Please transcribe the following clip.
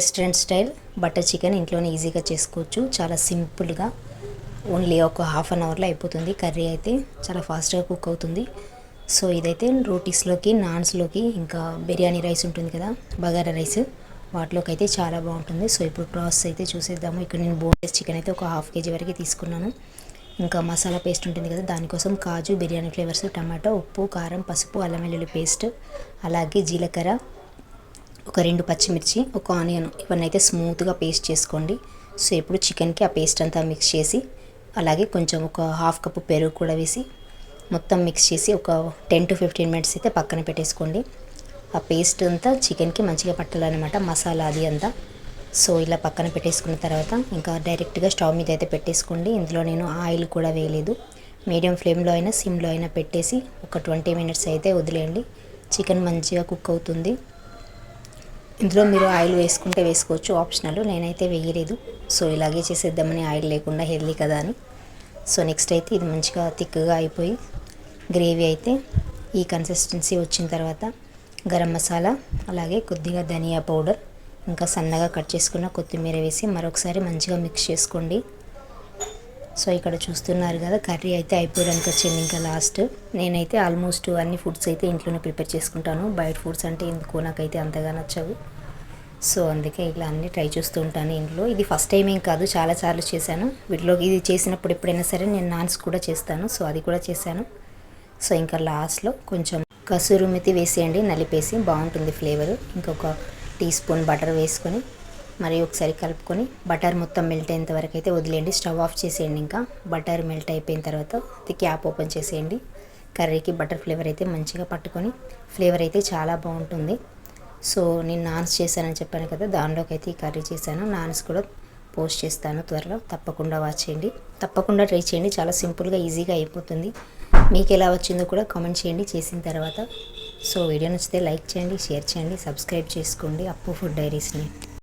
Restaurant style butter chicken ఇంట్లోనే ఈజీగా చేసుకోవచ్చు. చాలా సింపుల్గా ఓన్లీ ఒక హాఫ్ అన్ అవర్లో అయిపోతుంది. కర్రీ అయితే చాలా ఫాస్ట్గా కుక్ అవుతుంది. సో ఇదైతే రోటీస్లోకి, నాన్స్లోకి, ఇంకా బిర్యానీ రైస్ ఉంటుంది కదా, బగారా రైస్, వాటిలోకి అయితే చాలా బాగుంటుంది. సో ఇప్పుడు ప్రాసెస్ అయితే చూసేద్దాము. ఇక్కడ నేను బోన్లెస్ చికెన్ అయితే ఒక హాఫ్ కేజీ వరకు తీసుకున్నాను. ఇంకా మసాలా పేస్ట్ ఉంటుంది కదా, దానికోసం కాజు, బిర్యానీ ఫ్లేవర్స్, టమాటో, ఉప్పు, కారం, పసుపు, అల్లం వెల్లుల్లి పేస్ట్, అలాగే జీలకర్ర, ఒక 2 పచ్చిమిర్చి, ఒక ఆనియన్, ఇవన్నీ అయితే స్మూత్గా పేస్ట్ చేసుకోండి. సో ఇప్పుడు చికెన్కి ఆ పేస్ట్ అంతా మిక్స్ చేసి, అలాగే కొంచెం ఒక హాఫ్ కప్పు పెరుగు కూడా వేసి మొత్తం మిక్స్ చేసి ఒక 10 to 15 మినిట్స్ అయితే పక్కన పెట్టేసుకోండి. ఆ పేస్ట్ అంతా చికెన్కి మంచిగా పట్టాలన్నమాట, మసాలా అది అంతా. సో ఇలా పక్కన పెట్టేసుకున్న తర్వాత ఇంకా డైరెక్ట్గా స్టవ్ మీద అయితే పెట్టేసుకోండి. ఇందులో నేను ఆయిల్ కూడా వేయలేదు. మీడియం ఫ్లేమ్లో అయినా సిమ్లో అయినా పెట్టేసి ఒక 20 మినిట్స్ అయితే వదిలేయండి. చికెన్ మంచిగా కుక్ అవుతుంది. ఇందులో మీరు ఆయిల్ వేసుకుంటే వేసుకోవచ్చు, ఆప్షనల్. నేనైతే వేయలేదు. సో ఇలాగే చేసేద్దామని, ఆయిల్ లేకుండా హెల్దీ కదా అని. సో నెక్స్ట్ అయితే ఇది మంచిగా థిక్గా అయిపోయి గ్రేవీ అయితే ఈ కన్సిస్టెన్సీ వచ్చిన తర్వాత గరం మసాలా, అలాగే కొద్దిగా ధనియా పౌడర్, ఇంకా సన్నగా కట్ చేసుకున్న కొత్తిమీర వేసి మరొకసారి మంచిగా మిక్స్ చేసుకోండి. సో ఇక్కడ చూస్తున్నారు కదా, కర్రీ అయితే అయిపోవడానికి వచ్చింది. ఇంకా లాస్ట్ నేనైతే ఆల్మోస్ట్ అన్ని ఫుడ్స్ అయితే ఇంట్లోనే ప్రిపేర్ చేసుకుంటాను. బయట ఫుడ్స్ అంటే ఎందుకో నాకైతే అంతగా నచ్చవు. సో అందుకే ఇలా అన్నీ ట్రై చేస్తూ ఉంటాను ఇంట్లో. ఇది ఫస్ట్ టైం ఏం కాదు, చాలాసార్లు చేశాను. వీటిలో ఇది చేసినప్పుడు ఎప్పుడైనా సరే నేను నాన్స్ కూడా చేస్తాను. సో అది కూడా చేశాను. సో ఇంకా లాస్ట్లో కొంచెం కసూరి మెతి వేసేయండి, నలిపేసి బాగుంటుంది ఫ్లేవర్. ఇంకొక టీ స్పూన్ బటర్ వేసుకొని మరి ఒకసారి కలుపుకొని బటర్ మొత్తం మెల్ట్ అయ్యేంత వరకు అయితే వదిలేయండి. స్టవ్ ఆఫ్ చేసేయండి. ఇంకా బటర్ మెల్ట్ అయిపోయిన తర్వాత క్యాప్ ఓపెన్ చేసేయండి. కర్రీకి బటర్ ఫ్లేవర్ అయితే మంచిగా పట్టుకొని ఫ్లేవర్ అయితే చాలా బాగుంటుంది. సో నేను నాన్స్ చేశానని చెప్పాను కదా, దానిలోకి అయితే ఈ కర్రీ చేశాను. నాన్స్ కూడా పోస్ట్ చేస్తాను త్వరలో, తప్పకుండా వాచ్ చేయండి, తప్పకుండా ట్రై చేయండి. చాలా సింపుల్గా ఈజీగా అయిపోతుంది. మీకు ఎలా వచ్చిందో కూడా కామెంట్ చేయండి చేసిన తర్వాత. సో వీడియో నచ్చితే లైక్ చేయండి, షేర్ చేయండి, సబ్స్క్రైబ్ చేసుకోండి అప్పు ఫుడ్ డైరీస్ని.